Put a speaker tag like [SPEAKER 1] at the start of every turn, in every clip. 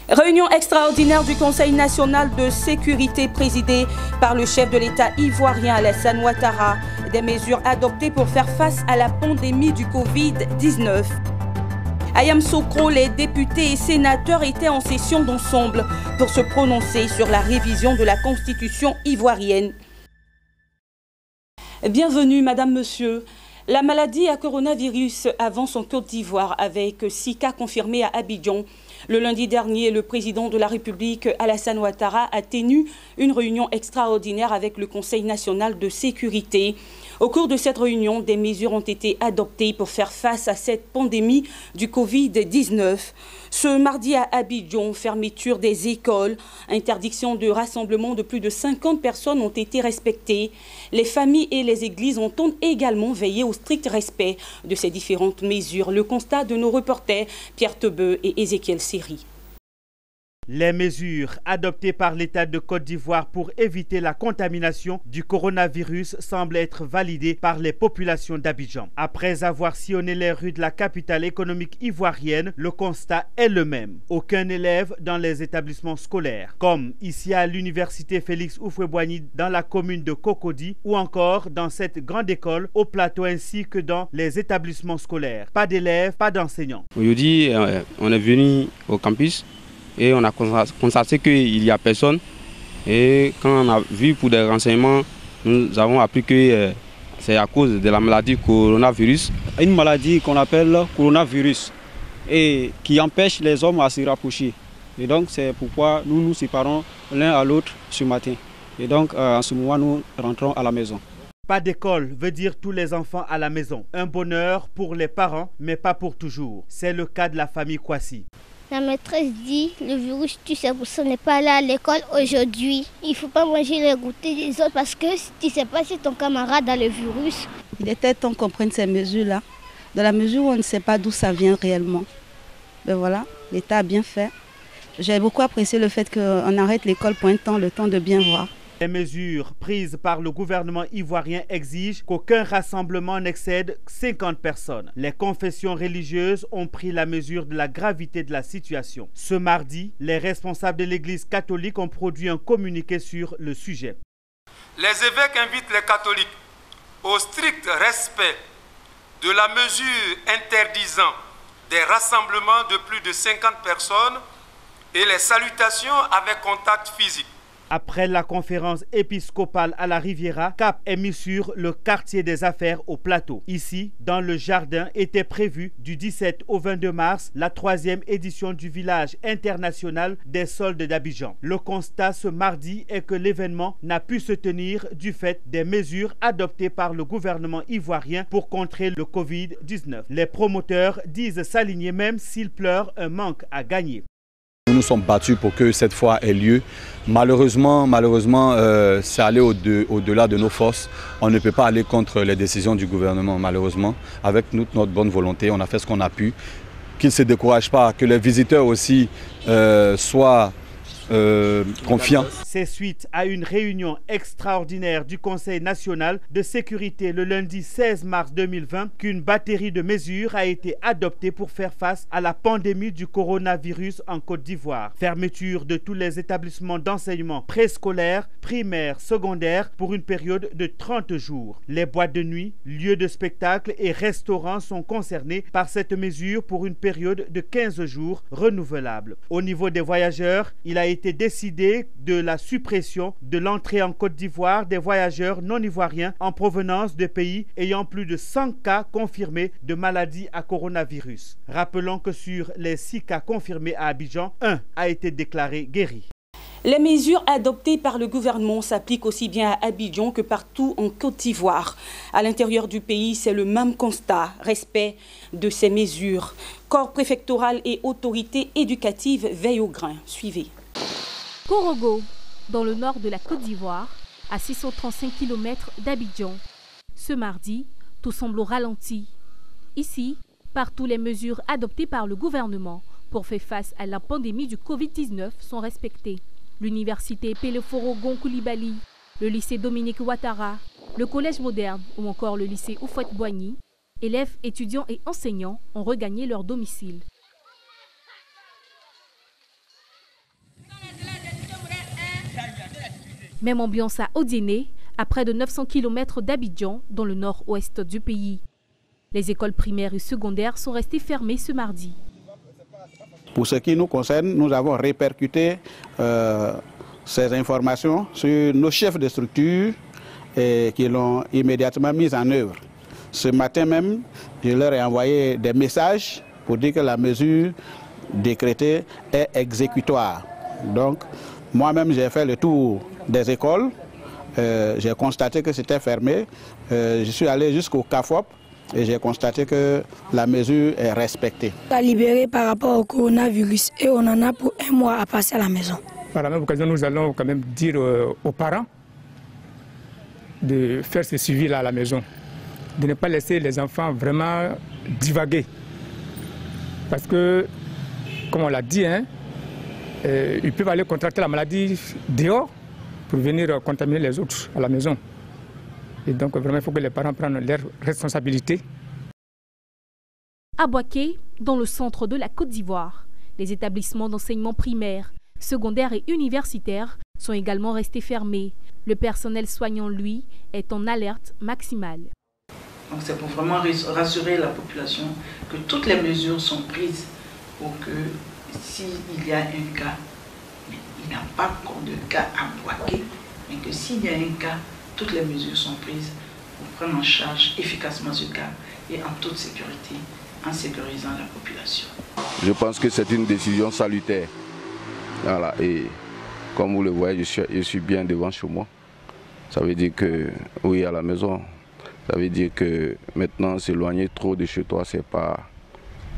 [SPEAKER 1] Réunion extraordinaire du Conseil national de sécurité présidée par le chef de l'État ivoirien Alassane Ouattara. Des mesures adoptées pour faire face à la pandémie du Covid-19. À Yamoussoukro, les députés et sénateurs étaient en session d'ensemble pour se prononcer sur la révision de la Constitution ivoirienne. Bienvenue, Madame, Monsieur. La maladie à coronavirus avance en Côte d'Ivoire avec 6 cas confirmés à Abidjan. Le lundi dernier, le président de la République, Alassane Ouattara, a tenu une réunion extraordinaire avec le Conseil national de sécurité. Au cours de cette réunion, des mesures ont été adoptées pour faire face à cette pandémie du Covid-19. Ce mardi à Abidjan, fermeture des écoles, interdiction de rassemblement de plus de 50 personnes ont été respectées. Les familles et les églises ont également veillé au strict respect de ces différentes mesures. Le constat de nos reporters Pierre Tebeu et Ézéchiel Seri.
[SPEAKER 2] Les mesures adoptées par l'État de Côte d'Ivoire pour éviter la contamination du coronavirus semblent être validées par les populations d'Abidjan. Après avoir sillonné les rues de la capitale économique ivoirienne, le constat est le même. Aucun élève dans les établissements scolaires, comme ici à l'université Félix Houphouët-Boigny dans la commune de Cocody ou encore dans cette grande école au plateau ainsi que dans les établissements scolaires. Pas d'élèves, pas d'enseignants.
[SPEAKER 3] Aujourd'hui, on est venu au campus. Et on a constaté qu'il n'y a personne. Et quand on a vu pour des renseignements, nous avons appris que c'est à cause de la maladie coronavirus.
[SPEAKER 4] Une maladie qu'on appelle coronavirus et qui empêche les hommes à se rapprocher. Et donc c'est pourquoi nous nous séparons l'un à l'autre ce matin. Et donc en ce moment, nous rentrons à la maison.
[SPEAKER 2] Pas d'école veut dire tous les enfants à la maison. Un bonheur pour les parents, mais pas pour toujours. C'est le cas de la famille Kwasi.
[SPEAKER 5] La maîtresse dit le virus tue, c'est pour ça qu'on n'est pas allé à l'école aujourd'hui. Il ne faut pas manger les goûters des autres parce que tu ne sais pas si ton camarade a le virus.
[SPEAKER 6] Il était temps qu'on prenne ces mesures-là, dans la mesure où on ne sait pas d'où ça vient réellement. Ben voilà, l'État a bien fait. J'ai beaucoup apprécié le fait qu'on arrête l'école pour un temps, le temps de bien voir.
[SPEAKER 2] Les mesures prises par le gouvernement ivoirien exigent qu'aucun rassemblement n'excède 50 personnes. Les confessions religieuses ont pris la mesure de la gravité de la situation. Ce mardi, les responsables de l'Église catholique ont produit un communiqué sur le sujet.
[SPEAKER 7] Les évêques invitent les catholiques au strict respect de la mesure interdisant des rassemblements de plus de 50 personnes et les salutations avec contact physique.
[SPEAKER 2] Après la conférence épiscopale à la Riviera, cap est mis sur le quartier des affaires au plateau. Ici, dans le jardin, était prévu du 17 au 22 mars la 3e édition du village international des soldes d'Abidjan. Le constat ce mardi est que l'événement n'a pu se tenir du fait des mesures adoptées par le gouvernement ivoirien pour contrer le Covid-19. Les promoteurs disent s'aligner même s'ils pleurent un manque à gagner.
[SPEAKER 8] Nous nous sommes battus pour que cette fois ait lieu. Malheureusement, c'est allé au-delà de nos forces. On ne peut pas aller contre les décisions du gouvernement, malheureusement. Avec notre bonne volonté, on a fait ce qu'on a pu. Qu'ils ne se découragent pas, que les visiteurs aussi soient confiants.
[SPEAKER 2] C'est suite à une réunion extraordinaire du Conseil national de sécurité le lundi 16 mars 2020 qu'une batterie de mesures a été adoptée pour faire face à la pandémie du coronavirus en Côte d'Ivoire. Fermeture de tous les établissements d'enseignement préscolaires, primaires, secondaires pour une période de 30 jours. Les boîtes de nuit, lieux de spectacle et restaurants sont concernés par cette mesure pour une période de 15 jours renouvelable. Au niveau des voyageurs, il a été décidé de la suppression de l'entrée en Côte d'Ivoire des voyageurs non ivoiriens en provenance de pays ayant plus de 100 cas confirmés de maladie à coronavirus. Rappelons que sur les 6 cas confirmés à Abidjan, 1 a été déclaré guéri.
[SPEAKER 1] Les mesures adoptées par le gouvernement s'appliquent aussi bien à Abidjan que partout en Côte d'Ivoire. À l'intérieur du pays, c'est le même constat, respect de ces mesures. Corps préfectoral et autorités éducatives veillent au grain. Suivez.
[SPEAKER 9] Korogo, dans le nord de la Côte d'Ivoire, à 635 km d'Abidjan. Ce mardi, tout semble au ralenti. Ici, partout les mesures adoptées par le gouvernement pour faire face à la pandémie du Covid-19 sont respectées. L'université Peleforo Koulibaly, le lycée Dominique Ouattara, le collège moderne ou encore le lycée Houphouët-Boigny, élèves, étudiants et enseignants ont regagné leur domicile. Même ambiance à Odiéné, à près de 900 km d'Abidjan, dans le nord-ouest du pays. Les écoles primaires et secondaires sont restées fermées ce mardi.
[SPEAKER 10] Pour ce qui nous concerne, nous avons répercuté ces informations sur nos chefs de structure qui l'ont immédiatement mise en œuvre. Ce matin même, je leur ai envoyé des messages pour dire que la mesure décrétée est exécutoire. Donc, moi-même, j'ai fait le tour des écoles. J'ai constaté que c'était fermé. Je suis allé jusqu'au CAFOP et j'ai constaté que la mesure est respectée.
[SPEAKER 11] On a libéré par rapport au coronavirus et on en a pour 1 mois à passer à la maison.
[SPEAKER 12] Par la même occasion, nous allons quand même dire aux parents de faire ce suivi-là à la maison, de ne pas laisser les enfants vraiment divaguer. Parce que, comme on l'a dit, ils peuvent aller contracter la maladie dehors pour venir contaminer les autres à la maison. Et donc vraiment, il faut que les parents prennent leurs responsabilités.
[SPEAKER 9] À Boaké, dans le centre de la Côte d'Ivoire, les établissements d'enseignement primaire, secondaire et universitaire sont également restés fermés. Le personnel soignant, lui, est en alerte maximale.
[SPEAKER 13] Donc c'est pour vraiment rassurer la population que toutes les mesures sont prises pour que s'il y a un cas, mais il n'y a pas encore de cas à Boaké, mais que s'il y a un cas, toutes les mesures sont prises pour prendre en charge efficacement ce cas et en toute sécurité, en sécurisant la population.
[SPEAKER 14] Je pense que c'est une décision salutaire. Voilà, et comme vous le voyez, je suis bien devant chez moi. Ça veut dire que, oui, à la maison, ça veut dire que maintenant s'éloigner trop de chez toi, c'est pas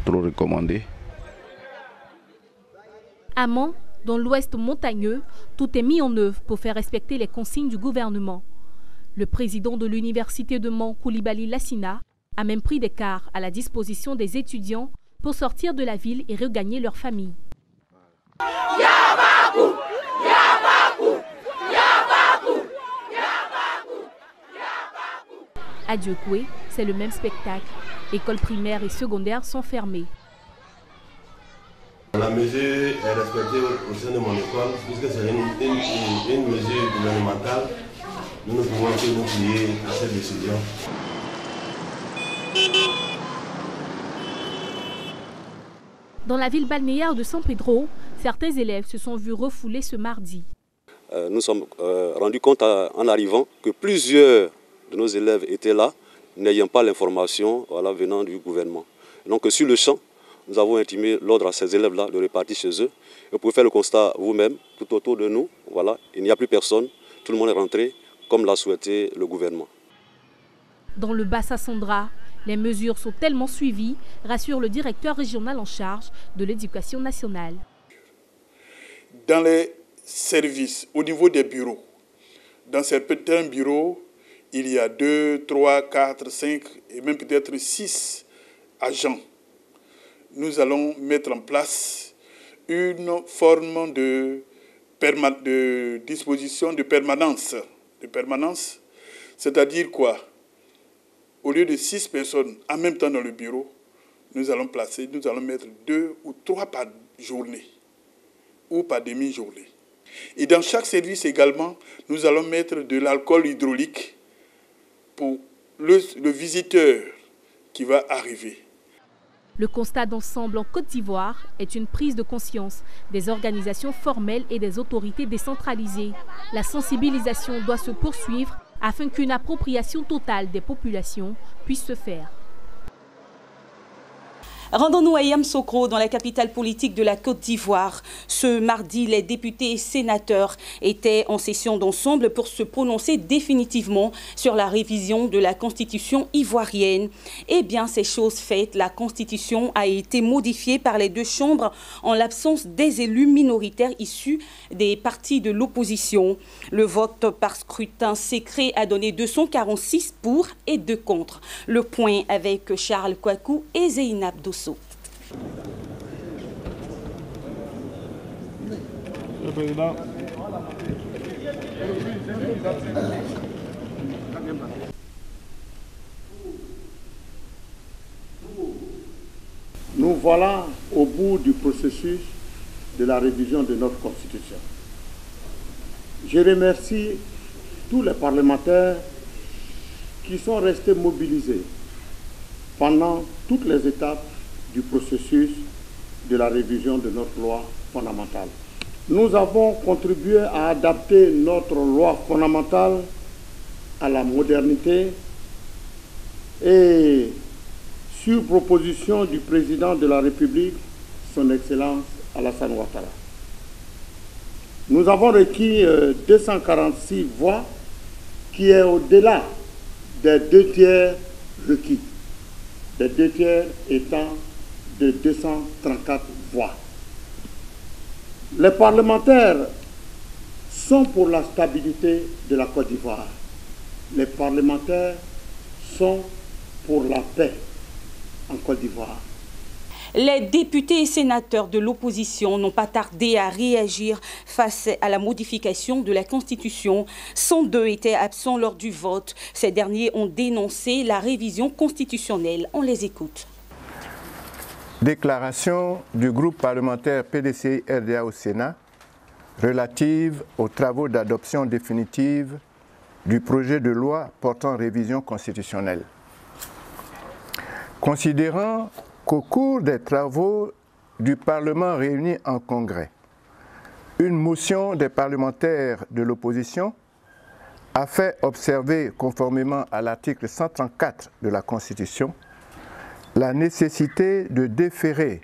[SPEAKER 14] trop recommandé.
[SPEAKER 9] À Mans, dans l'ouest montagneux, tout est mis en œuvre pour faire respecter les consignes du gouvernement. Le président de l'université de Mans, Koulibaly Lassina, a même pris des cars à la disposition des étudiants pour sortir de la ville et regagner leur famille. À Dieucoué, c'est le même spectacle. Écoles primaires et secondaires sont fermées.
[SPEAKER 15] La mesure est respectée au sein de mon école, puisque c'est une mesure gouvernementale. Nous ne pouvons que nous plier à cette décision.
[SPEAKER 9] Dans la ville balnéaire de San Pedro, certains élèves se sont vus refoulés ce mardi.
[SPEAKER 16] Nous sommes rendus compte en arrivant que plusieurs de nos élèves étaient là, n'ayant pas l'information venant du gouvernement. Donc sur le champ, nous avons intimé l'ordre à ces élèves-là de repartir chez eux. Et vous pouvez faire le constat vous-même, tout autour de nous, il n'y a plus personne, tout le monde est rentré comme l'a souhaité le gouvernement.
[SPEAKER 9] Dans le Bassa-Sandra, les mesures sont tellement suivies, rassure le directeur régional en charge de l'éducation nationale.
[SPEAKER 17] Dans les services, au niveau des bureaux, dans certains bureaux, il y a 2, 3, 4, 5 et même peut-être 6 agents. Nous allons mettre en place une forme de disposition de permanence. C'est-à-dire quoi? Au lieu de 6 personnes en même temps dans le bureau, nous allons mettre 2 ou 3 par journée ou par demi-journée. Et dans chaque service également, nous allons mettre de l'alcool hydraulique pour le visiteur qui va arriver.
[SPEAKER 9] Le constat d'ensemble en Côte d'Ivoire est une prise de conscience des organisations formelles et des autorités décentralisées. La sensibilisation doit se poursuivre afin qu'une appropriation totale des populations puisse se faire.
[SPEAKER 1] Rendons-nous à Yamoussoukro, dans la capitale politique de la Côte d'Ivoire. Ce mardi, les députés et sénateurs étaient en session d'ensemble pour se prononcer définitivement sur la révision de la Constitution ivoirienne. Eh bien, c'est chose faite. La Constitution a été modifiée par les 2 chambres en l'absence des élus minoritaires issus des partis de l'opposition. Le vote par scrutin secret a donné 246 pour et 2 contre. Le point avec Charles Kouakou et Zeynab Dosso.
[SPEAKER 18] Le président.
[SPEAKER 19] Nous voilà au bout du processus de la révision de notre Constitution.
[SPEAKER 18] Je remercie tous les parlementaires qui sont restés mobilisés pendant toutes les étapes du processus de la révision de notre loi fondamentale. Nous avons contribué à adapter notre loi fondamentale à la modernité et, sur proposition du président de la République, son Excellence Alassane Ouattara. Nous avons requis 246 voix, qui est au-delà des 2/3 requis, les 2/3 étant de 234 voix. Les parlementaires sont pour la stabilité de la Côte d'Ivoire. Les parlementaires sont pour la paix en Côte d'Ivoire.
[SPEAKER 1] Les députés et sénateurs de l'opposition n'ont pas tardé à réagir face à la modification de la Constitution. 102 étaient absents lors du vote. Ces derniers ont dénoncé la révision constitutionnelle. On les écoute.
[SPEAKER 19] Déclaration du groupe parlementaire PDCI-RDA au Sénat relative aux travaux d'adoption définitive du projet de loi portant révision constitutionnelle. Considérant qu'au cours des travaux du Parlement réuni en congrès, une motion des parlementaires de l'opposition a fait observer, conformément à l'article 134 de la Constitution, la nécessité de déférer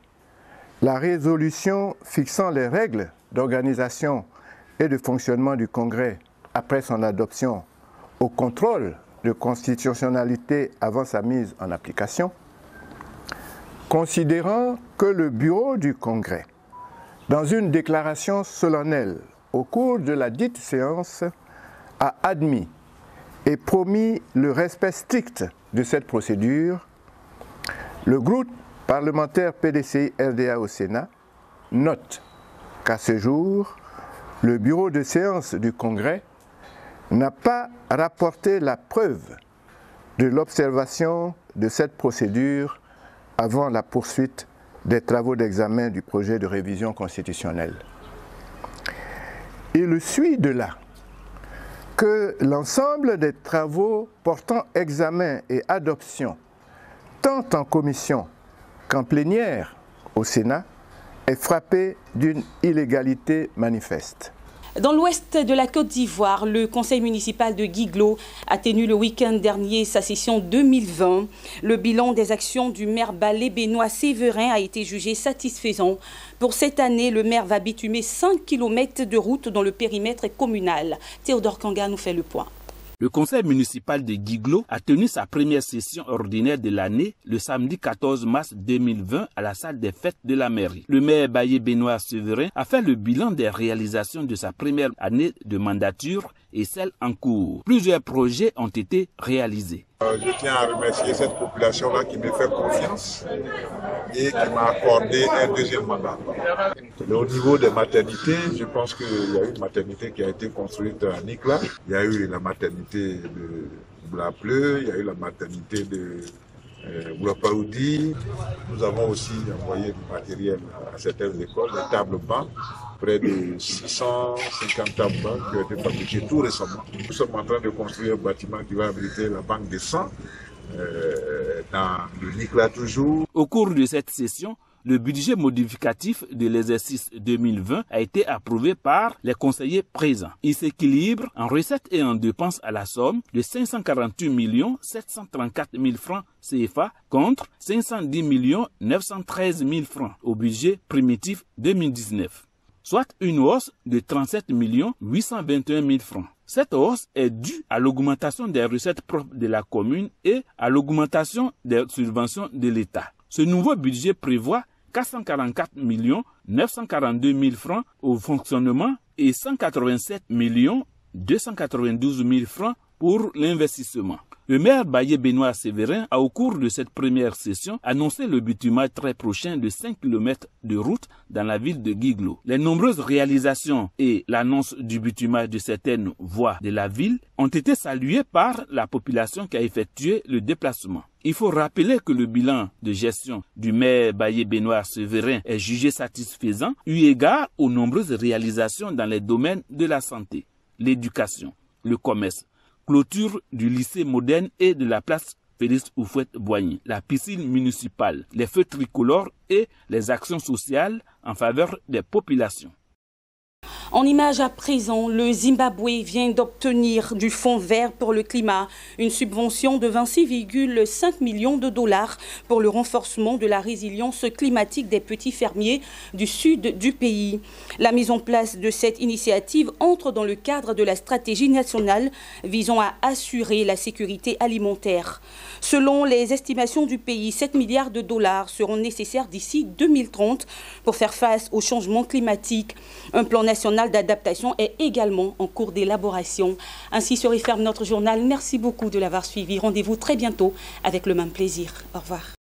[SPEAKER 19] la résolution fixant les règles d'organisation et de fonctionnement du Congrès après son adoption au contrôle de constitutionnalité avant sa mise en application, considérant que le bureau du Congrès, dans une déclaration solennelle au cours de la dite séance, a admis et promis le respect strict de cette procédure, le groupe parlementaire PDCI-RDA au Sénat note qu'à ce jour, le bureau de séance du Congrès n'a pas rapporté la preuve de l'observation de cette procédure avant la poursuite des travaux d'examen du projet de révision constitutionnelle. Il suit de là que l'ensemble des travaux portant examen et adoption, tant en commission qu'en plénière au Sénat, est frappé d'une illégalité manifeste.
[SPEAKER 1] Dans l'ouest de la Côte d'Ivoire, le conseil municipal de Guiglo a tenu le week-end dernier sa session 2020. Le bilan des actions du maire Balé Benoît Séverin a été jugé satisfaisant. Pour cette année, le maire va bitumer 5 km de route dans le périmètre communal. Théodore Kanga nous fait le point.
[SPEAKER 20] Le conseil municipal de Guiglo a tenu sa première session ordinaire de l'année le samedi 14 mars 2020 à la salle des fêtes de la mairie. Le maire Balé Benoît Séverin a fait le bilan des réalisations de sa première année de mandature et celle en cours. Plusieurs projets ont été réalisés.
[SPEAKER 21] Je tiens à remercier cette population-là qui me fait confiance et qui m'a accordé un deuxième mandat. Au niveau des maternités, je pense qu'il y a eu une maternité qui a été construite à Nikla. Il y a eu la maternité de Blapleu, il y a eu la maternité de Boulapaoudi. Nous avons aussi envoyé du matériel à certaines écoles, des tables bancs, près de 650 tables bancs qui ont été fabriquées tout récemment. Nous sommes en train de construire un bâtiment qui va abriter la banque des sang dans le Nikla toujours.
[SPEAKER 20] Au cours de cette session, le budget modificatif de l'exercice 2020 a été approuvé par les conseillers présents. Il s'équilibre en recettes et en dépenses à la somme de 548 734 000 francs CFA contre 510 913 000 francs au budget primitif 2019, soit une hausse de 37 821 000 francs. Cette hausse est due à l'augmentation des recettes propres de la commune et à l'augmentation des subventions de l'État. Ce nouveau budget prévoit 444 942 000 francs au fonctionnement et 187 292 000 francs pour l'investissement. Le maire Balé Benoît Séverin a au cours de cette première session annoncé le bitumage très prochain de 5 km de route dans la ville de Guiglo. Les nombreuses réalisations et l'annonce du bitumage de certaines voies de la ville ont été saluées par la population qui a effectué le déplacement. Il faut rappeler que le bilan de gestion du maire Balé Benoît Séverin est jugé satisfaisant eu égard aux nombreuses réalisations dans les domaines de la santé. l'éducation, le commerce, clôture du lycée moderne et de la place Félix Houphouët-Boigny, la piscine municipale, les feux tricolores et les actions sociales en faveur des populations.
[SPEAKER 1] En images à présent, le Zimbabwe vient d'obtenir du Fonds vert pour le climat une subvention de 26,5 millions de dollars pour le renforcement de la résilience climatique des petits fermiers du sud du pays. La mise en place de cette initiative entre dans le cadre de la stratégie nationale visant à assurer la sécurité alimentaire. Selon les estimations du pays, 7 milliards de dollars seront nécessaires d'ici 2030 pour faire face au changement climatique. Un plan national d'adaptation est également en cours d'élaboration. Ainsi se referme notre journal. Merci beaucoup de l'avoir suivi. Rendez-vous très bientôt avec le même plaisir. Au revoir.